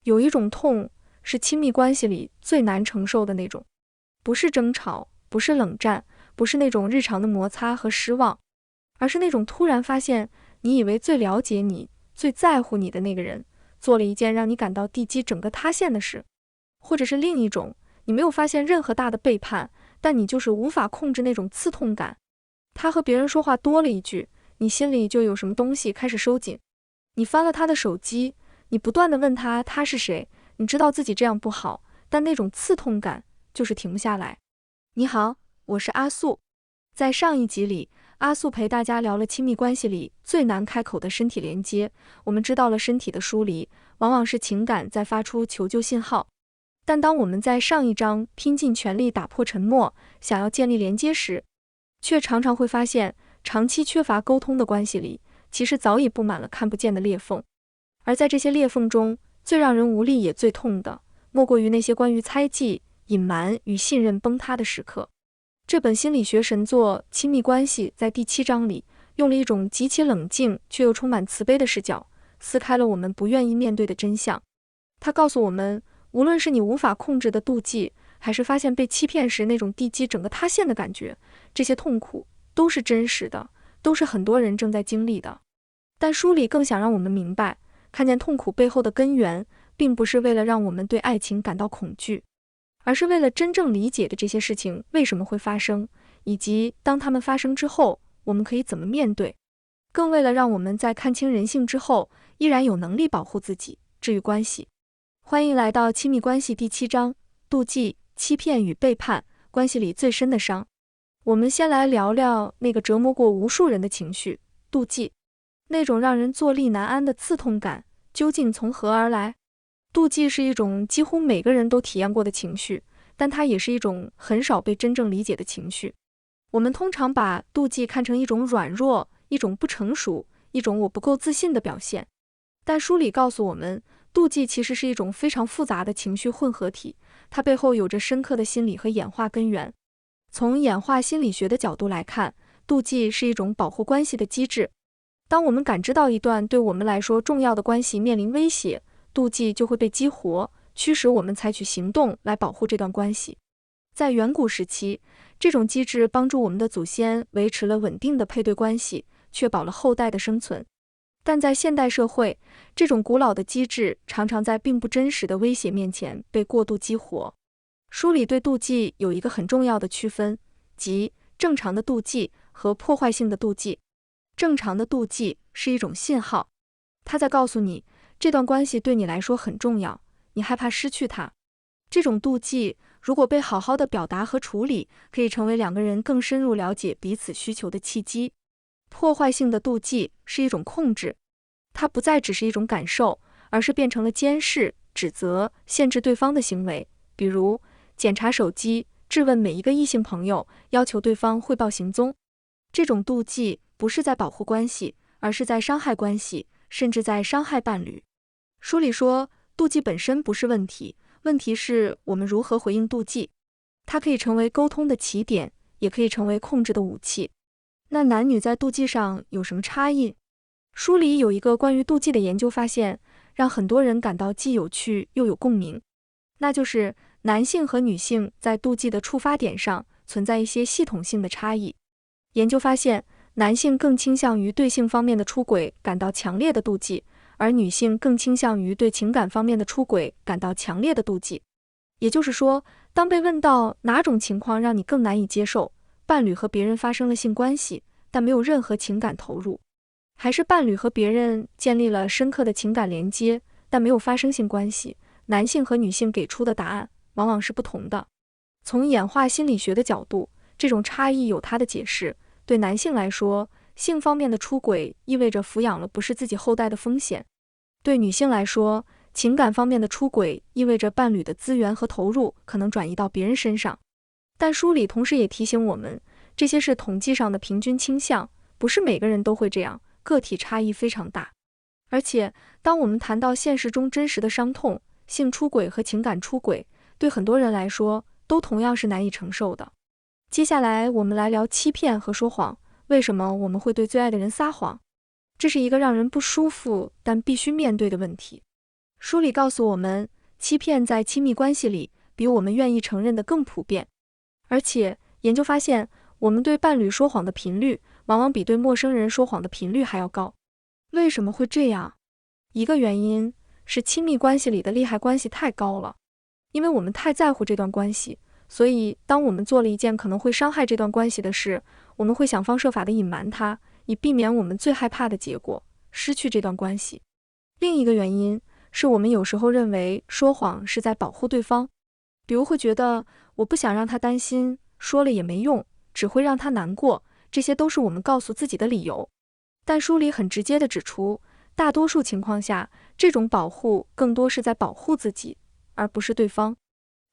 有一種痛是親密關係裡最難承受的那種，不是爭吵，不是冷戰，不是那種日常的摩擦和失望，而是那種突然發現你以為最了解你、最在乎你的那個人，做了一件讓你感到地基整個塌陷的事。或者是另一種，你沒有發現任何大的背叛，但你就是無法控制那種刺痛感。他和別人說話多了一句，你心裡就有什麼東西開始收緊。你翻了他的手機，你不斷地問他是誰，你知道自己這樣不好，但那種刺痛感就是停不下來。你好，我是阿素。在上一集裡，阿素陪大家聊了親密關係裡最難開口的身體連接。我們知道了身體的疏離，往往是情感在發出求救信號。但當我們在上一章拼盡全力打破沉默，想要建立連接時，卻常常會發現，長期缺乏溝通的關係裡，其實早已布滿了看不見的裂縫。而在這些裂縫中，最讓人無力也最痛的，莫過於那些關於猜忌、隱瞞與信任崩塌的時刻。這本心理學神作《親密關係》在第7章裡，用了一種極其冷靜卻又充滿慈悲的視角，撕開了我們不願意面對的真相。它告訴我們，無論是你無法控制的妒忌，還是發現被欺騙時那種地基整個塌陷的感覺，這些痛苦都是真實的，都是很多人正在經歷的。但書裡更想讓我們明白，看見痛苦背後的根源，並不是為了讓我們對愛情感到恐懼，而是為了真正理解的這些事情為什麼會發生，以及當它們發生之後，我們可以怎麼面對，更為了讓我们在看清人性之後，依然有能力保護自己，治癒關係。歡迎來到親密關係第7章，妒忌、欺騙與背叛，關係裡最深的傷。我們先來聊聊那個折磨過無數人的情緒——妒忌。那種讓人坐立難安的刺痛感，究竟從何而來？妒忌是一種幾乎每個人都體驗過的情緒，但它也是一種很少被真正理解的情緒。我們通常把妒忌看成一種軟弱、一種不成熟、一種我不夠自信的表現。但書裡告訴我們，妒忌其實是一種非常複雜的情緒混合體，它背後有着深刻的心理和演化根源。從演化心理學的角度來看，妒忌是一種保護關係的機制。當我們感知到一段對我們來說重要的關係面臨威脅，妒忌就會被激活，驅使我們採取行動來保護這段關係。在遠古時期，這種機制幫助我們的祖先維持了穩定的配對關係，確保了後代的生存。但在現代社會，這種古老的機制常常在並不真實的威脅面前被過度激活。書裡對妒忌有一個很重要的區分，即正常的妒忌和破壞性的妒忌。正常的妒忌是一種信號，它在告訴你，這段關係對你來說很重要，你害怕失去它。這種妒忌如果被好好的表達和處理，可以成為兩個人更深入了解彼此需求的契機。破壞性的妒忌是一種控制，它不再只是一種感受，而是變成了監視、指責、限制對方的行為，比如檢查手機、質問每一個異性朋友，要求對方匯報行蹤。這種妒忌不是在保護關係，而是在傷害關係，甚至在傷害伴侶。書裡說，妒忌本身不是問題，問題是我們如何回應妒忌。它可以成為溝通的起點，也可以成為控制的武器。那男女在妒忌上有什麼差異？書裡有一個關於妒忌的研究發現，讓很多人感到既有趣又有共鳴。那就是男性和女性在妒忌的觸發點上存在一些系統性的差異。研究發現，男性更傾向於對性方面的出軌感到強烈的妒忌，而女性更傾向於對情感方面的出軌感到強烈的妒忌。也就是說，當被問到哪種情況讓你更難以接受，伴侶和別人發生了性關係，但沒有任何情感投入，還是伴侶和別人建立了深刻的情感連接，但沒有發生性關係，男性和女性給出的答案往往是不同的。從演化心理學的角度，這種差異有它的解釋。對男性來說，性方面的出軌意味着撫養了不是自己後代的風險；對女性來說，情感方面的出軌意味着伴侶的資源和投入可能轉移到別人身上。但書裡同時也提醒我們，這些是統計上的平均傾向，不是每個人都會這樣，個體差異非常大。而且，當我們談到現實中真實的傷痛，性出軌和情感出軌，對很多人來說，都同樣是難以承受的。接下來，我们來聊欺騙和說謊。為什麼我們會對最愛的人撒謊？這是一個讓人不舒服但必須面對的問題。書裡告訴我們，欺騙在親密關係裡比我們願意承認的更普遍，而且研究發現，我們對伴侶說謊的頻率往往比對陌生人說謊的頻率還要高。為什麼會這樣？一個原因是親密關係裡的利害關係太高了，因為我們太在乎這段關係，所以當我們做了一件可能會傷害這段關係的事，我們會想方設法地隱瞞它，以避免我們最害怕的結果，失去這段關係。另一個原因是我們有時候認為說謊是在保護對方，比如會覺得我不想讓他擔心，說了也沒用，只會讓他難過，這些都是我們告訴自己的理由。但書裡很直接地指出，大多數情況下，這種保護更多是在保護自己，而不是对方。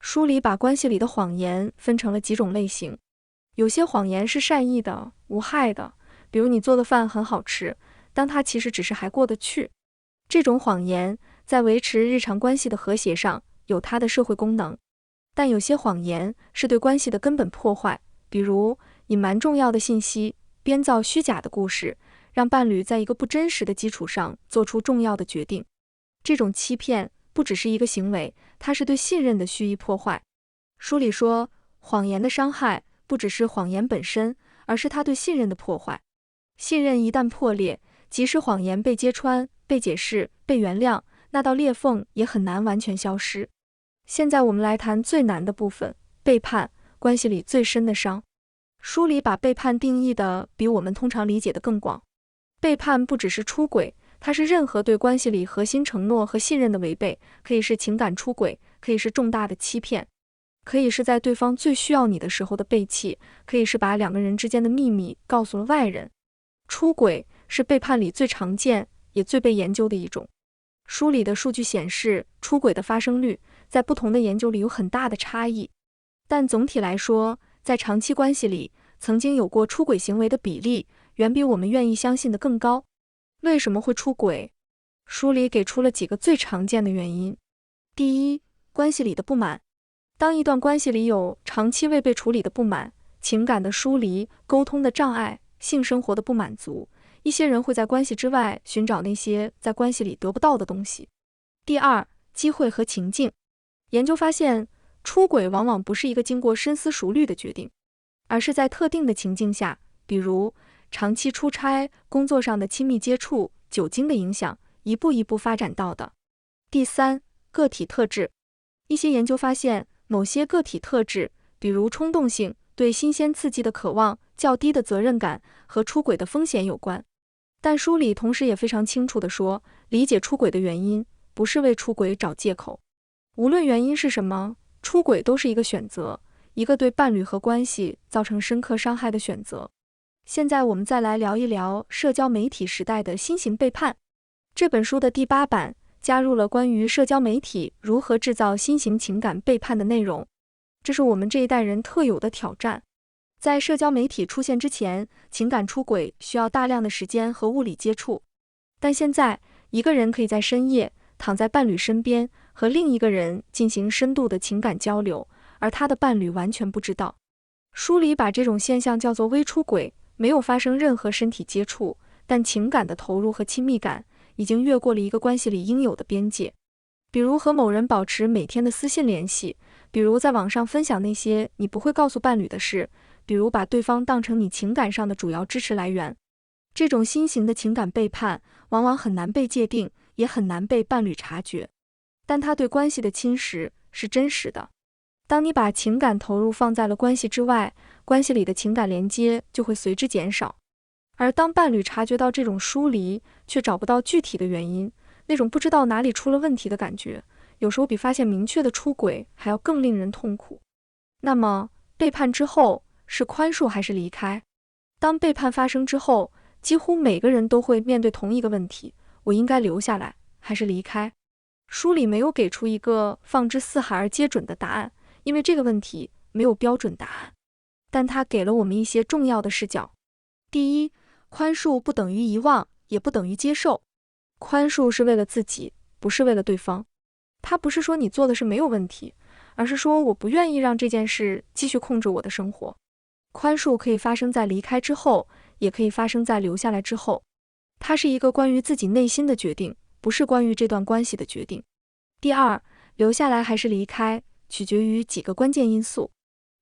書裡把關係裡的謊言分成了幾種類型，有些謊言是善意的、無害的，比如你做的飯很好吃，但它其實只是還過得去。這種謊言在維持日常關係的和諧上有它的社會功能，但有些謊言是對關係的根本破壞，比如隱瞞重要的信息，編造虛假的故事，讓伴侶在一個不真實的基礎上做出重要的決定。這種欺騙不只是一個行為，它是對信任的蓄意破壞。書裡說，謊言的傷害不只是謊言本身，而是它對信任的破壞。信任一旦破裂，即使謊言被揭穿、被解釋、被原諒，那道裂縫也很難完全消失。現在我們來談最難的部分，背叛，關係裡最深的傷。書裡把背叛定義的比我們通常理解的更廣。背叛不只是出軌，它是任何對關係裡核心承諾和信任的違背，可以是情感出軌，可以是重大的欺騙，可以是在對方最需要你的時候的背棄，可以是把兩個人之間的秘密告訴了外人。出軌是背叛裡最常見也最被研究的一種。書裡的數據顯示，出軌的發生率在不同的研究裡有很大的差異，但總體來說，在長期關係裡，曾經有過出軌行為的比例遠比我們願意相信的更高。為什麼會出軌？書裡給出了幾個最常見的原因。第一，關係裡的不滿。當一段關係裡有長期未被處理的不滿，情感的疏離、溝通的障礙、性生活的不滿足，一些人會在關係之外尋找那些在關係裡得不到的東西。第二，機會和情境。研究發現，出軌往往不是一個經過深思熟慮的決定，而是在特定的情境下，比如長期出差、工作上的親密接觸、酒精的影響，一步一步發展到的。第三，個體特質。一些研究發現，某些個體特質，比如衝動性、對新鮮刺激的渴望、較低的責任感，和出軌的風險有關。但書裡同時也非常清楚地說，理解出軌的原因，不是為出軌找借口。無論原因是什麼，出軌都是一個選擇，一個對伴侶和關係造成深刻傷害的選擇。現在我們再來聊一聊社交媒體時代的新型背叛。這本書的第8版加入了關於社交媒體如何制造新型情感背叛的內容，這是我們這一代人特有的挑戰。在社交媒體出現之前，情感出軌需要大量的時間和物理接觸，但現在一個人可以在深夜躺在伴侶身邊，和另一個人進行深度的情感交流，而他的伴侶完全不知道。書裡把這種現象叫做微出軌，沒有發生任何身體接觸，但情感的投入和親密感已經越過了一個關係裡應有的邊界。比如和某人保持每天的私信聯繫，比如在網上分享那些你不會告訴伴侶的事，比如把對方當成你情感上的主要支持來源。這種新型的情感背叛往往很難被界定，也很難被伴侶察覺，但它對關係的侵蝕是真實的。當你把情感投入放在了關係之外，關係裡的情感連接就會隨之減少。而當伴侶察覺到這種疏離，卻找不到具體的原因，那種不知道哪裡出了問題的感覺，有時候比發現明確的出軌還要更令人痛苦。那麼，背叛之後是寬恕還是離開？當背叛發生之後，幾乎每個人都會面對同一個問題：我應該留下來還是離開？書裡沒有給出一個放之四海而皆準的答案，因為這個問題沒有標準答案，但它給了我們一些重要的視角。第一，寬恕不等於遺忘，也不等於接受。寬恕是為了自己，不是為了對方。它不是說你做的事沒有問題，而是說我不願意讓這件事繼續控制我的生活。寬恕可以發生在離開之後，也可以發生在留下來之後。它是一個關於自己內心的決定，不是關於這段關係的決定。第二，留下來還是離開，取決於幾個關鍵因素：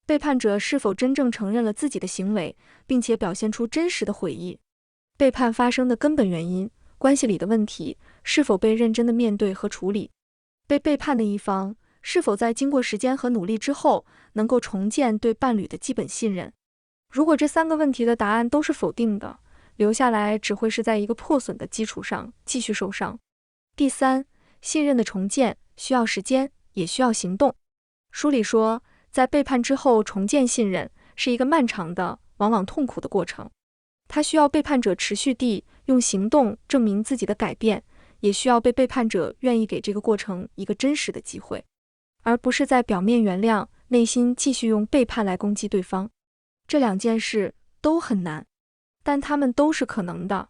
背叛者是否真正承認了自己的行為，並且表現出真實的悔意；背叛發生的根本原因，關係裡的問題是否被認真的面對和處理；被背叛的一方是否在經過時間和努力之後，能夠重建對伴侶的基本信任。如果這3個問題的答案都是否定的，留下來只會是在一個破損的基礎上繼續受傷。第三，信任的重建需要時間，也需要行動。書裡說，在背叛之後重建信任是一個漫長的，往往痛苦的過程。它需要背叛者持續地用行動證明自己的改變，也需要被背叛者願意給這個過程一個真實的機會，而不是在表面原諒，內心繼續用背叛來攻擊對方。這2件事都很難，但它們都是可能的。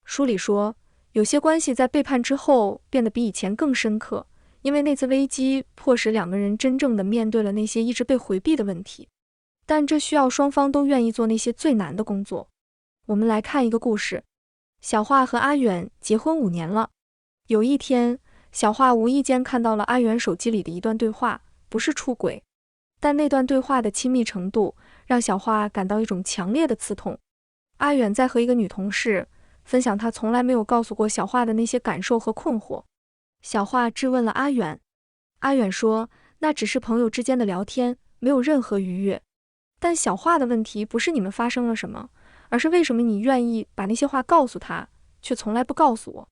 書裡說，有些關係在背叛之後變得比以前更深刻，因為那次危機迫使2個人真正的面對了那些一直被回避的問題，但這需要雙方都願意做那些最難的工作。我們來看一個故事。小華和阿遠結婚5年了。有一天，小華無意間看到了阿遠手機裡的一段對話，不是出軌，但那段對話的親密程度讓小華感到一種強烈的刺痛。阿遠在和一個女同事分享他從來沒有告訴過小華的那些感受和困惑。小華質問了阿遠，阿遠說那只是朋友之間的聊天，沒有任何愉悅。但小華的問題不是你們發生了什麼，而是為什麼你願意把那些話告訴他，卻從來不告訴我。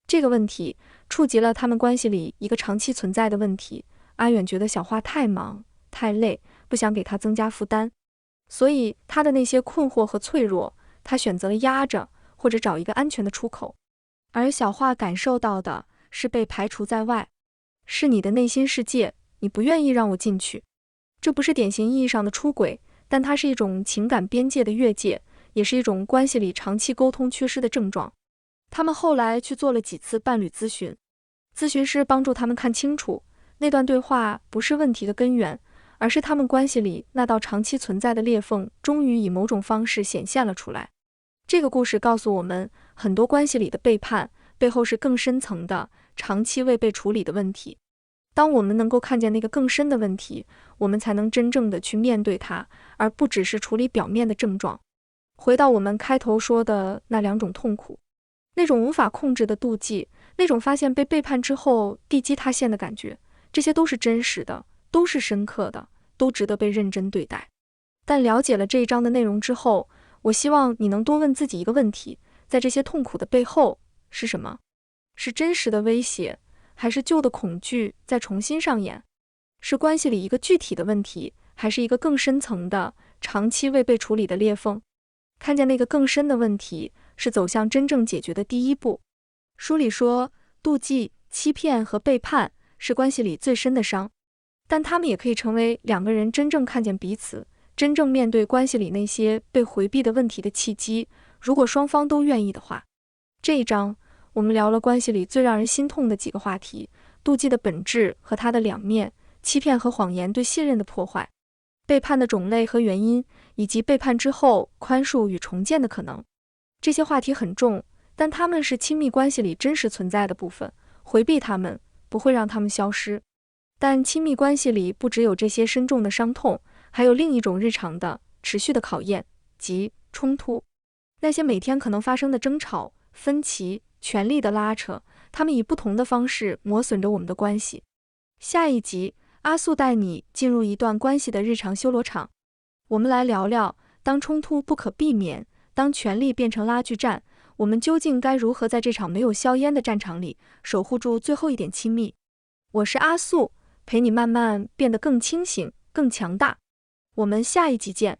這個問題觸及了他們關係裡一個長期存在的問題。阿遠覺得小華太忙太累，不想給他增加負擔，所以他的那些困惑和脆弱，他選擇了壓着，或者找一個安全的出口。而小華感受到的是被排除在外，是你的內心世界，你不願意讓我進去。這不是典型意義上的出軌，但它是一種情感邊界的越界，也是一種關係裡長期溝通缺失的症狀。他們後來去做了幾次伴侶諮詢，諮詢師幫助他們看清楚，那段對話不是問題的根源，而是他們關係裡那道長期存在的裂縫終於以某種方式顯現了出來。這個故事告訴我們，很多關係裡的背叛背後是更深層的、長期未被處理的問題。當我們能夠看見那個更深的問題，我們才能真正的去面对它，而不只是處理表面的症狀。回到我們開頭說的那2種痛苦，那種無法控制的妒忌，那種發现被背叛之後地基塌陷的感覺，這些都是真實的，都是深刻的，都值得被認真對待。但了解了這一章的內容之後，我希望你能多問自己一個問題，在這些痛苦的背後是什麼？是真實的威脅，還是舊的恐懼在重新上演？是關係裡一個具體的問題，還是一個更深層的、長期未被處理的裂縫？看見那個更深的問題，是走向真正解決的第一步。書裡說，妒忌、欺騙和背叛是關係裡最深的傷，但他們也可以成為2個人真正看見彼此，真正面對關係裡那些被回避的問題的契機，如果雙方都願意的話。這一章我們聊了關係裡最讓人心痛的幾個話題：妒忌的本質和它的2面，欺騙和謊言對信任的破壞，背叛的種類和原因，以及背叛之後寬恕與重建的可能。這些話題很重，但它們是親密關係裡真實存在的部分，回避它們不會讓它們消失。但親密關係裡不只有這些深重的傷痛，還有另一種日常的、持續的考驗，即衝突。那些每天可能發生的爭吵、分歧、權力的拉扯，它們以不同的方式磨損着我們的關係。下一集，阿素帶你進入一段關係的日常修羅場。我們來聊聊，當衝突不可避免，當權力變成拉鋸戰，我們究竟該如何在這場沒有硝煙的戰場裡，守護住最後一點親密？我是阿素，陪你慢慢變得更清醒、更強大。我們下一集見。